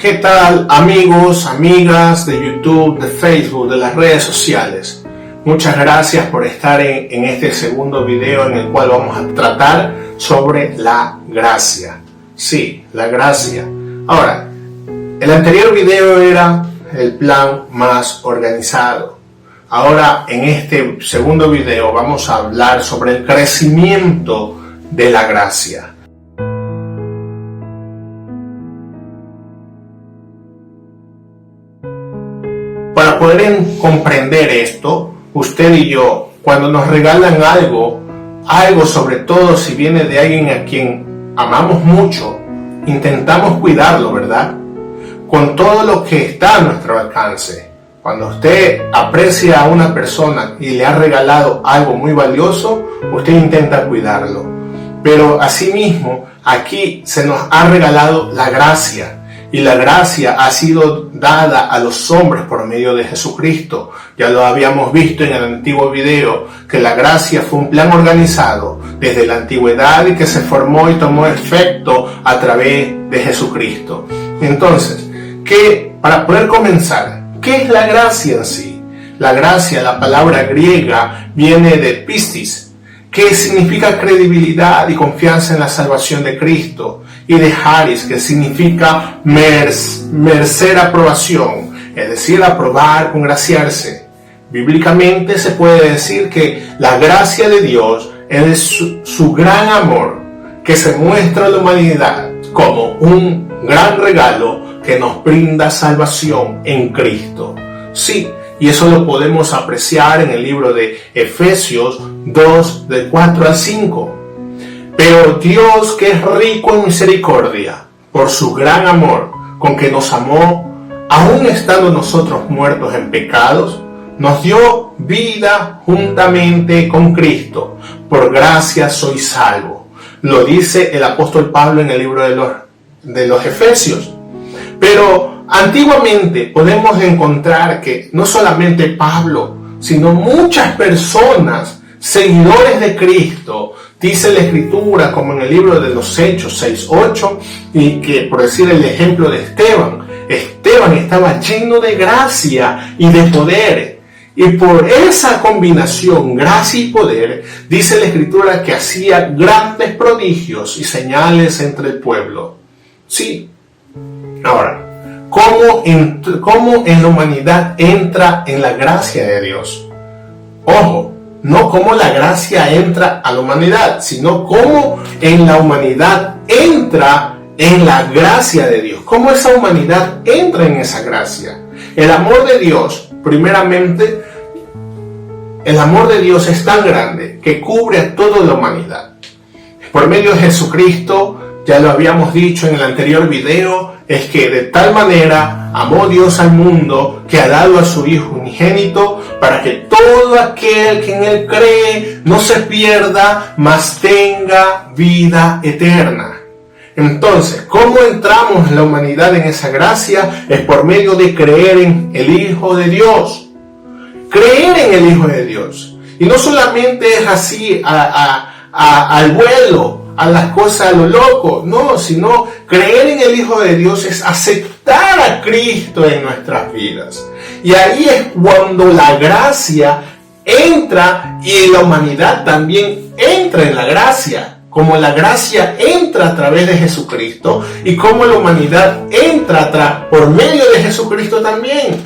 ¿Qué tal, amigos, amigas de YouTube, de Facebook, de las redes sociales? Muchas gracias por estar en este segundo video en el cual vamos a tratar sobre la gracia. Sí, la gracia. Ahora, el anterior video era el plan más organizado. Ahora, en este segundo video vamos a hablar sobre el crecimiento de la gracia. Para poder comprender esto, usted y yo, cuando nos regalan algo sobre todo si viene de alguien a quien amamos mucho, intentamos cuidarlo, ¿verdad? Con todo lo que está a nuestro alcance. Cuando usted aprecia a una persona y le ha regalado algo muy valioso, usted intenta cuidarlo. Pero asimismo, aquí se nos ha regalado la gracia. Y la gracia ha sido dada a los hombres por medio de Jesucristo. Ya lo habíamos visto en el antiguo video, que la gracia fue un plan organizado desde la antigüedad y que se formó y tomó efecto a través de Jesucristo. Entonces, para poder comenzar, ¿qué es la gracia en sí? La gracia, la palabra griega, viene de pistis, que significa credibilidad y confianza en la salvación de Cristo, y de charis, que significa merecer aprobación, es decir, aprobar, congraciarse. Bíblicamente se puede decir que la gracia de Dios es su gran amor que se muestra a la humanidad como un gran regalo que nos brinda salvación en Cristo. Sí, y eso lo podemos apreciar en el libro de Efesios 2, del 4 al 5. Pero Dios, que es rico en misericordia, por su gran amor con que nos amó, aun estando nosotros muertos en pecados, nos dio vida juntamente con Cristo. Por gracia sois salvo. Lo dice el apóstol Pablo en el libro de los Efesios. Pero antiguamente podemos encontrar que no solamente Pablo, sino muchas personas, seguidores de Cristo, dice la Escritura, como en el libro de los Hechos 6:8, y que, por decir el ejemplo de Esteban estaba lleno de gracia y de poder. Y por esa combinación, gracia y poder, dice la Escritura que hacía grandes prodigios y señales entre el pueblo. Sí. Ahora, ¿cómo en la humanidad entra en la gracia de Dios? Ojo, no cómo la gracia entra a la humanidad, sino cómo en la humanidad entra en la gracia de Dios. Cómo esa humanidad entra en esa gracia. El amor de Dios, primeramente, el amor de Dios es tan grande que cubre a toda la humanidad. Por medio de Jesucristo, ya lo habíamos dicho en el anterior video, es que de tal manera amó Dios al mundo que ha dado a su Hijo unigénito para que todo aquel que en Él cree no se pierda, mas tenga vida eterna. Entonces, ¿cómo entramos en la humanidad en esa gracia? Es por medio de creer en el Hijo de Dios. Creer en el Hijo de Dios. Y no solamente es así al vuelo, a las cosas a lo loco, no, sino creer en el Hijo de Dios es aceptar a Cristo en nuestras vidas. Y ahí es cuando la gracia entra y la humanidad también entra en la gracia. Como la gracia entra a través de Jesucristo y como la humanidad entra por medio de Jesucristo también.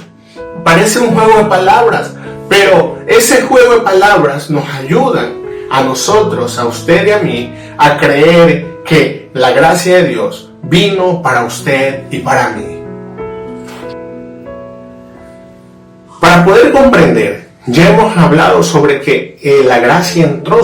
Parece un juego de palabras, pero ese juego de palabras nos ayudan a nosotros, a usted y a mí, a creer que la gracia de Dios vino para usted y para mí. Para poder comprender, ya hemos hablado sobre que la gracia entró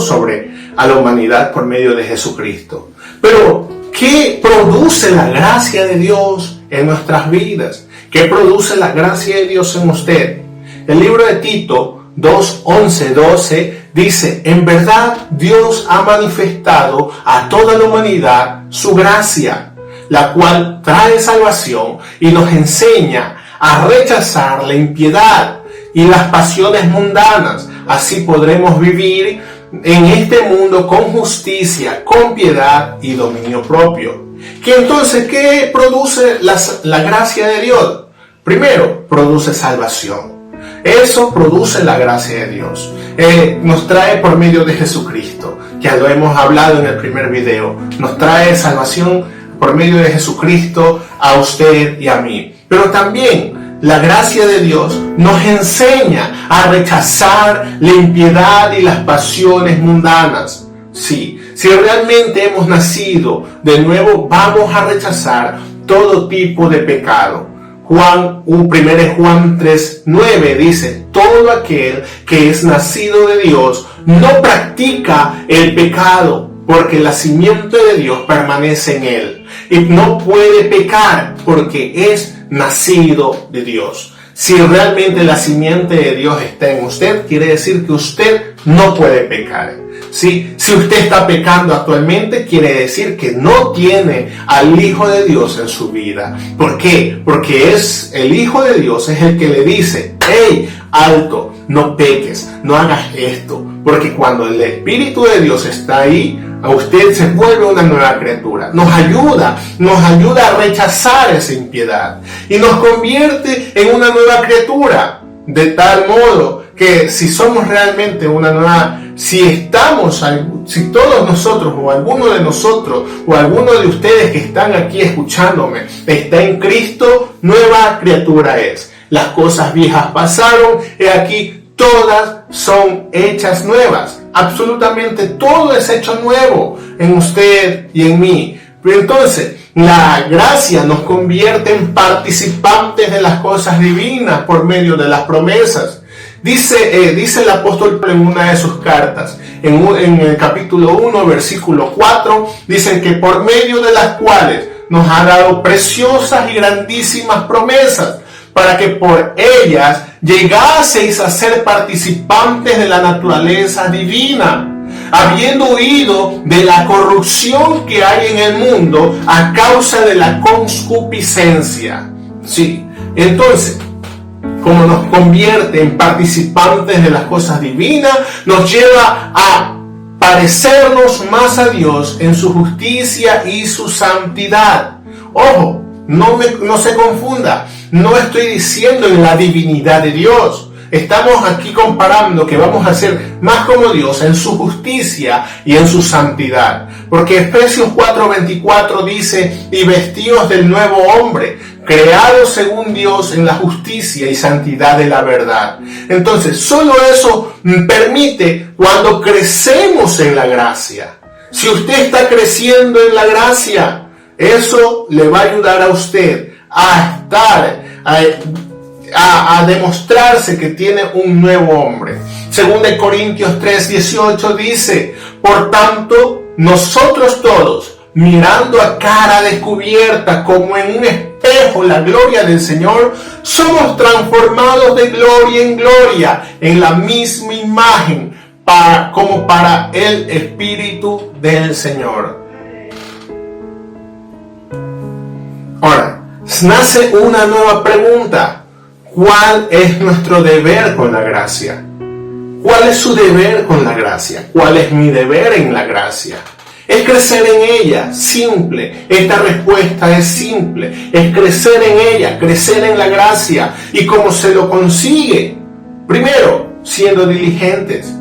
a la humanidad por medio de Jesucristo. Pero, ¿qué produce la gracia de Dios en nuestras vidas? ¿Qué produce la gracia de Dios en usted? El libro de Tito 2:11-12 dice: en verdad Dios ha manifestado a toda la humanidad su gracia, la cual trae salvación y nos enseña a rechazar la impiedad y las pasiones mundanas. Así podremos vivir en este mundo con justicia, con piedad y dominio propio. Que entonces, ¿qué produce la gracia de Dios? Primero, produce salvación. Eso produce la gracia de Dios. Nos trae por medio de Jesucristo. Ya lo hemos hablado en el primer video. Nos trae salvación por medio de Jesucristo a usted y a mí. Pero también la gracia de Dios nos enseña a rechazar la impiedad y las pasiones mundanas. Sí, si realmente hemos nacido de nuevo, vamos a rechazar todo tipo de pecado. 1 Juan 3:9 dice: todo aquel que es nacido de Dios no practica el pecado, porque la simiente de Dios permanece en él, y no puede pecar porque es nacido de Dios. Si realmente la simiente de Dios está en usted, quiere decir que usted no puede pecar. ¿Sí? Si usted está pecando actualmente, quiere decir que no tiene al Hijo de Dios en su vida. ¿Por qué? Porque el Hijo de Dios es el que le dice: hey, alto, no peques, no hagas esto. Porque cuando el Espíritu de Dios está ahí, a usted se vuelve una nueva criatura. Nos ayuda a rechazar esa impiedad y nos convierte en una nueva criatura, de tal modo que si somos realmente una nueva, si todos nosotros o alguno de nosotros o alguno de ustedes que están aquí escuchándome está en Cristo, nueva criatura es. Las cosas viejas pasaron, he aquí todas son hechas nuevas. Absolutamente todo es hecho nuevo en usted y en mí. Pero entonces, la gracia nos convierte en participantes de las cosas divinas por medio de las promesas. Dice el apóstol en una de sus cartas, en el capítulo 1, versículo 4, dicen que por medio de las cuales nos ha dado preciosas y grandísimas promesas, para que por ellas llegaseis a ser participantes de la naturaleza divina, habiendo huido de la corrupción que hay en el mundo a causa de la concupiscencia. Sí, entonces, como nos convierte en participantes de las cosas divinas, nos lleva a parecernos más a Dios en su justicia y su santidad. Ojo, no se confunda, no estoy diciendo en la divinidad de Dios. Estamos aquí comparando que vamos a ser más como Dios en su justicia y en su santidad. Porque Efesios 4:24 dice: y vestidos del nuevo hombre, creados según Dios en la justicia y santidad de la verdad. Entonces, solo eso permite cuando crecemos en la gracia. Si usted está creciendo en la gracia, eso le va a ayudar a usted a demostrarse que tiene un nuevo hombre. Según de Corintios 3:18 dice: por tanto, nosotros todos, mirando a cara descubierta como en un espejo la gloria del Señor, somos transformados de gloria en gloria en la misma imagen, como para el Espíritu del Señor. Ahora, nace una nueva pregunta: ¿cuál es nuestro deber con la gracia? ¿Cuál es su deber con la gracia? ¿Cuál es mi deber en la gracia? Es crecer en ella, simple. Esta respuesta es simple. Es crecer en ella, crecer en la gracia. ¿Y cómo se lo consigue? Primero, siendo diligentes.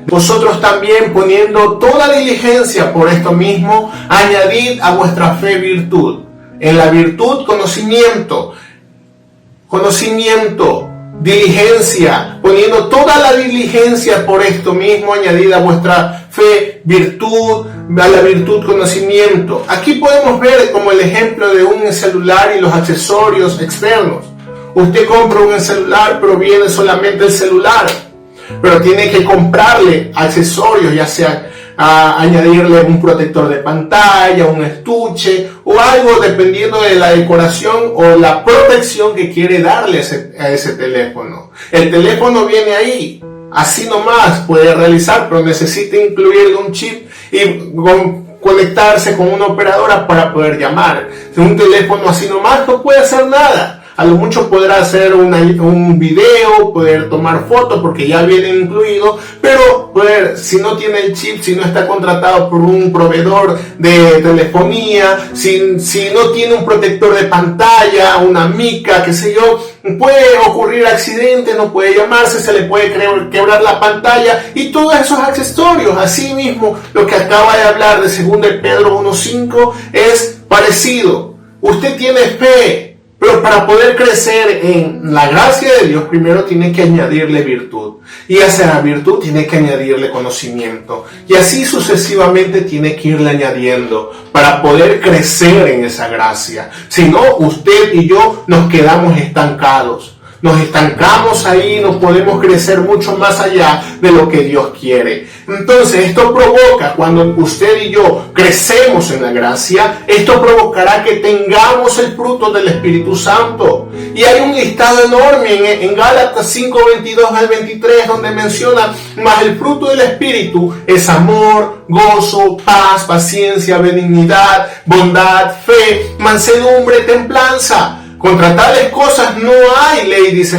Vosotros también, poniendo toda diligencia por esto mismo, añadid a vuestra fe virtud. En la virtud, conocimiento, diligencia, poniendo toda la diligencia por esto mismo, añadida a vuestra fe virtud, a la virtud conocimiento. Aquí podemos ver como el ejemplo de un celular y los accesorios externos. Usted compra un celular, pero viene solamente el celular, pero tiene que comprarle accesorios, ya sea añadirle un protector de pantalla, un estuche o algo dependiendo de la decoración o la protección que quiere darle a ese teléfono. El teléfono viene ahí, así nomás puede realizar, pero necesita incluirle un chip y conectarse con una operadora para poder llamar. Un teléfono así nomás no puede hacer nada. A lo mucho podrá hacer un video, poder tomar fotos porque ya viene incluido, pero si no tiene el chip, si no está contratado por un proveedor de telefonía, si no tiene un protector de pantalla, una mica, qué sé yo, puede ocurrir accidente, no puede llamarse, se le puede quebrar la pantalla y todos esos accesorios. Asimismo, lo que acaba de hablar de 2 Pedro 1:5 es parecido. Usted tiene fe, pero para poder crecer en la gracia de Dios, primero tiene que añadirle virtud. Y hacia la virtud tiene que añadirle conocimiento. Y así sucesivamente tiene que irle añadiendo para poder crecer en esa gracia. Si no, usted y yo nos quedamos estancados. Nos estancamos ahí, no podemos crecer mucho más allá de lo que Dios quiere. Entonces, esto provoca, cuando usted y yo crecemos en la gracia, esto provocará que tengamos el fruto del Espíritu Santo. Y hay un listado enorme en Gálatas 5:22 al 23, donde menciona, mas el fruto del Espíritu es amor, gozo, paz, paciencia, benignidad, bondad, fe, mansedumbre, templanza. Contra tales cosas no hay ley, dice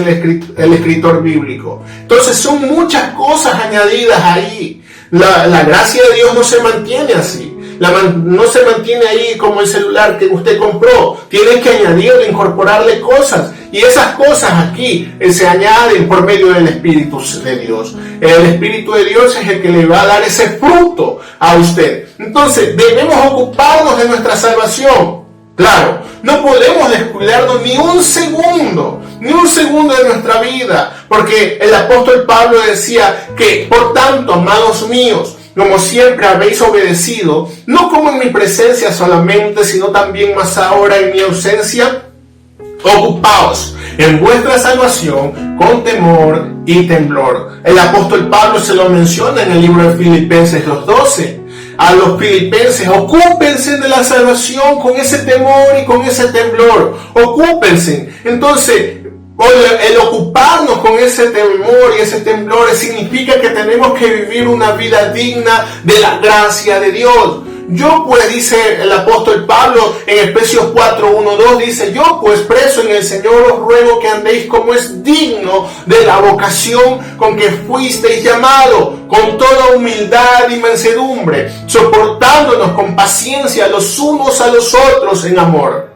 el escritor bíblico. Entonces son muchas cosas añadidas ahí. La gracia de Dios no se mantiene así. No se mantiene ahí como el celular que usted compró. Tiene que añadirle, incorporarle cosas. Y esas cosas aquí se añaden por medio del Espíritu de Dios. El Espíritu de Dios es el que le va a dar ese fruto a usted. Entonces debemos ocuparnos de nuestra salvación. Claro, no podemos descuidarnos ni un segundo de nuestra vida, porque el apóstol Pablo decía que, por tanto, amados míos, como siempre habéis obedecido, no como en mi presencia solamente, sino también más ahora en mi ausencia, ocupaos en vuestra salvación con temor y temblor. El apóstol Pablo se lo menciona en el libro de Filipenses 2:12. A los filipenses, ocúpense de la salvación con ese temor y con ese temblor. Ocúpense. Entonces, el ocuparnos con ese temor y ese temblor significa que tenemos que vivir una vida digna de la gracia de Dios. Yo pues, dice el apóstol Pablo en Efesios 4:1-2, dice, yo pues preso en el Señor os ruego que andéis como es digno de la vocación con que fuisteis llamado, con toda humildad y mansedumbre, soportándonos con paciencia los unos a los otros en amor.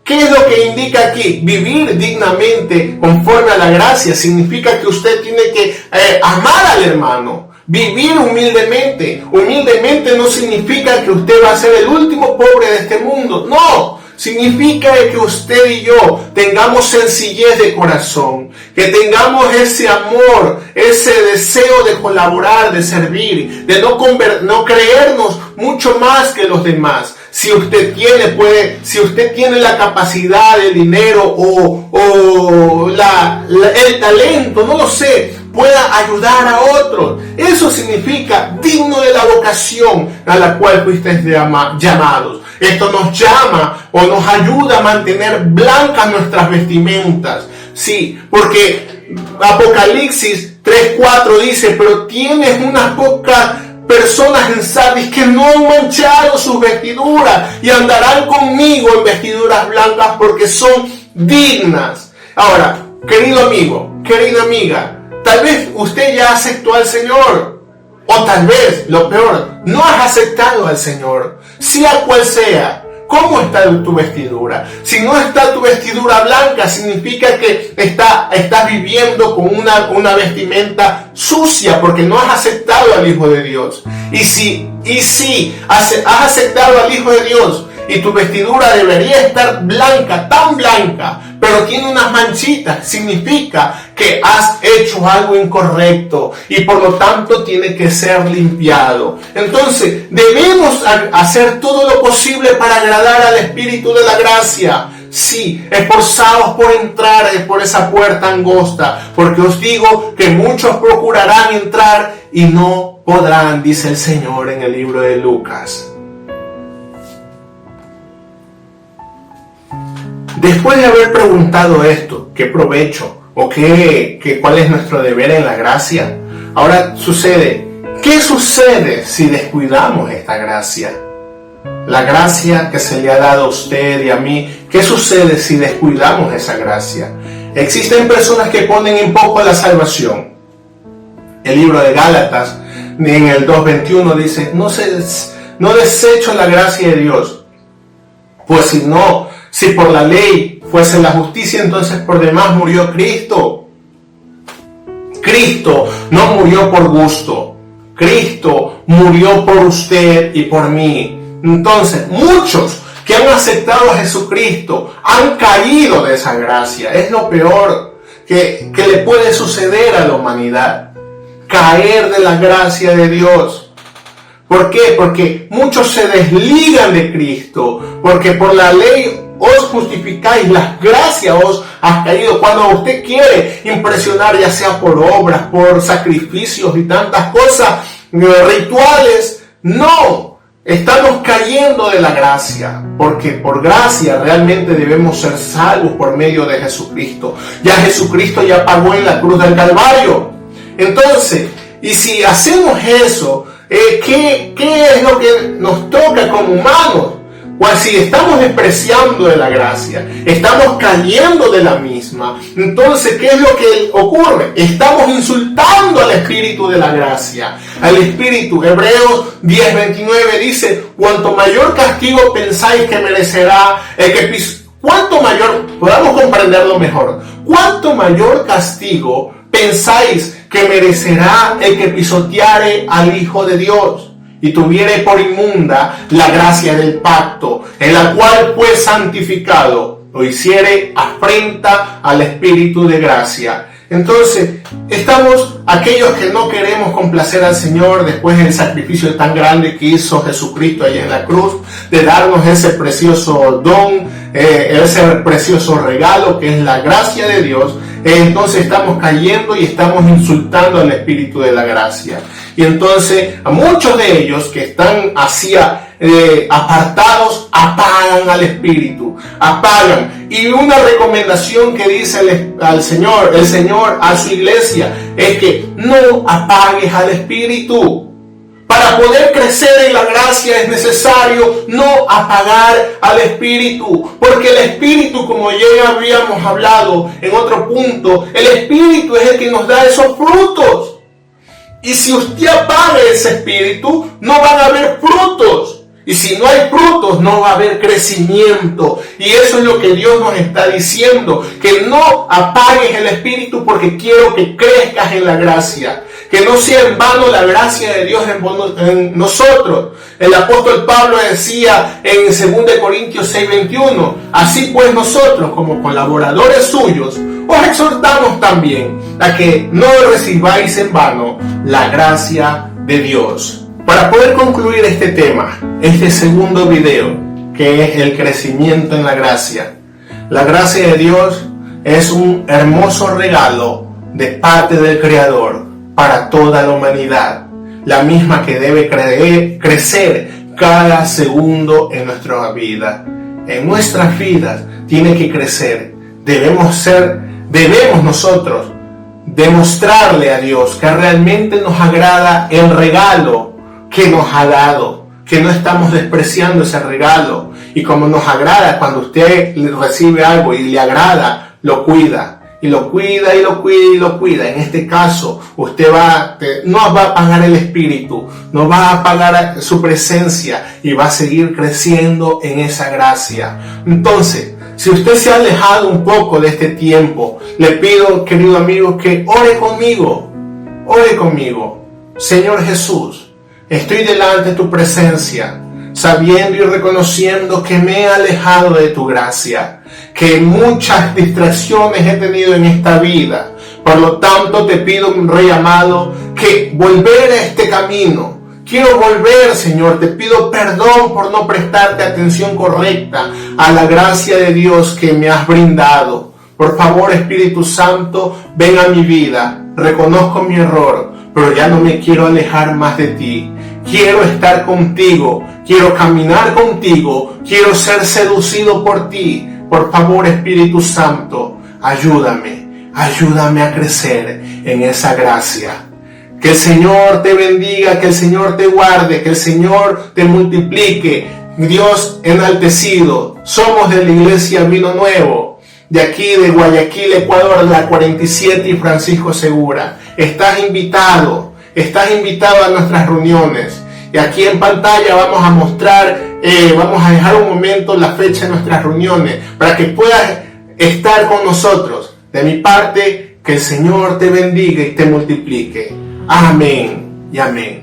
¿Qué es lo que indica aquí? Vivir dignamente conforme a la gracia significa que usted tiene que amar al hermano. Vivir humildemente. Humildemente no significa que usted va a ser el último pobre de este mundo. No, significa que usted y yo tengamos sencillez de corazón, que tengamos ese amor, ese deseo de colaborar, de servir, de no creernos mucho más que los demás. Si usted tiene la capacidad, el dinero o el talento, no lo sé, pueda ayudar a otros. Eso significa digno de la vocación a la cual fuisteis llamados. Esto nos llama o nos ayuda a mantener blancas nuestras vestimentas. Sí, porque Apocalipsis 3:4 dice, pero tienes unas pocas personas en Sardis que no han manchado sus vestiduras y andarán conmigo en vestiduras blancas porque son dignas. Ahora, querido amigo, querida amiga, tal vez usted ya aceptó al Señor, o tal vez, lo peor, no has aceptado al Señor, sea cual sea. ¿Cómo está tu vestidura? Si no está tu vestidura blanca, significa que estás viviendo con una vestimenta sucia, porque no has aceptado al Hijo de Dios. Y si has aceptado al Hijo de Dios, y tu vestidura debería estar blanca, tan blanca, pero tiene unas manchitas, significa que has hecho algo incorrecto y por lo tanto tiene que ser limpiado. Entonces debemos hacer todo lo posible para agradar al Espíritu de la gracia. Sí, esforzados por entrar por esa puerta angosta, porque os digo que muchos procurarán entrar y no podrán, dice el Señor en el libro de Lucas. Después de haber preguntado esto, ¿qué provecho o cuál es nuestro deber en la gracia? Ahora sucede, ¿qué sucede si descuidamos esta gracia? la gracia que se le ha dado a usted y a mí, ¿qué sucede si descuidamos esa gracia? Existen personas que ponen en poco la salvación. El libro de Gálatas, en el 2:21 dice, no desecho la gracia de Dios, pues si por la ley fuese la justicia, entonces por demás murió Cristo. Cristo no murió por gusto, Cristo murió por usted y por mí. Entonces, muchos que han aceptado a Jesucristo han caído de esa gracia. Es lo peor que le puede suceder a la humanidad. Caer de la gracia de Dios. ¿Por qué? Porque muchos se desligan de Cristo. Porque por la ley os justificáis, las gracias os has caído. Cuando usted quiere impresionar, ya sea por obras, por sacrificios y tantas cosas, rituales, no. Estamos cayendo de la gracia, porque por gracia realmente debemos ser salvos por medio de Jesucristo. Ya Jesucristo ya pagó en la cruz del Calvario. Entonces, y si hacemos eso, ¿qué es lo que nos toca como humanos? Pues si estamos despreciando de la gracia, estamos cayendo de la misma, entonces, ¿qué es lo que ocurre? Estamos insultando al Espíritu de la gracia, al Espíritu. Hebreos 10:29 dice, cuanto mayor castigo pensáis que merecerá cuanto mayor, podamos comprenderlo mejor, cuanto mayor castigo pensáis que merecerá el que pisoteare al Hijo de Dios y tuviere por inmunda la gracia del pacto, en la cual fue santificado, o hiciere afrenta al Espíritu de gracia. Entonces, estamos aquellos que no queremos complacer al Señor después del sacrificio tan grande que hizo Jesucristo allá en la cruz, de darnos ese precioso don, ese precioso regalo que es la gracia de Dios. Entonces estamos cayendo y estamos insultando al Espíritu de la gracia. Y entonces a muchos de ellos que están así apartados, apagan al Espíritu, apagan. Y una recomendación que dice el Señor a su iglesia es que no apagues al Espíritu. Para poder crecer en la gracia es necesario no apagar al Espíritu, porque el Espíritu, como ya habíamos hablado en otro punto, el Espíritu es el que nos da esos frutos. Y si usted apaga ese Espíritu, no van a haber frutos. Y si no hay frutos, no va a haber crecimiento. Y eso es lo que Dios nos está diciendo, que no apagues el Espíritu porque quiero que crezcas en la gracia. Que no sea en vano la gracia de Dios en nosotros. El apóstol Pablo decía en 2 Corintios 6:21, así pues nosotros como colaboradores suyos, os exhortamos también a que no recibáis en vano la gracia de Dios. Para poder concluir este tema, este segundo video, que es el crecimiento en la gracia. La gracia de Dios es un hermoso regalo de parte del Creador para toda la humanidad, la misma que debe crecer cada segundo en nuestra vida. En nuestras vidas tiene que crecer. Debemos nosotros demostrarle a Dios que realmente nos agrada el regalo que nos ha dado, que no estamos despreciando ese regalo. Y como nos agrada, cuando usted recibe algo y le agrada, lo cuida. Y lo cuida, y lo cuida, y lo cuida. En este caso, usted no va a apagar el Espíritu, no va a apagar su presencia y va a seguir creciendo en esa gracia. Entonces, si usted se ha alejado un poco de este tiempo, le pido, querido amigo, que ore conmigo. Ore conmigo. Señor Jesús, estoy delante de tu presencia, sabiendo y reconociendo que me he alejado de tu gracia, que muchas distracciones he tenido en esta vida. Por lo tanto, te pido, Rey amado, que volver a este camino. Quiero volver, Señor. Te pido perdón por no prestarte atención correcta a la gracia de Dios que me has brindado. Por favor, Espíritu Santo, ven a mi vida. Reconozco mi error, pero ya no me quiero alejar más de ti. Quiero estar contigo, quiero caminar contigo, quiero ser seducido por ti. Por favor, Espíritu Santo, ayúdame a crecer en esa gracia. Que el Señor te bendiga, que el Señor te guarde, que el Señor te multiplique, Dios enaltecido. Somos de la iglesia Vino Nuevo, de aquí de Guayaquil, Ecuador, la 47 y Francisco Segura. Estás invitado a nuestras reuniones. Y aquí en pantalla vamos a mostrar, vamos a dejar un momento la fecha de nuestras reuniones para que puedas estar con nosotros. De mi parte, que el Señor te bendiga y te multiplique. Amén y amén.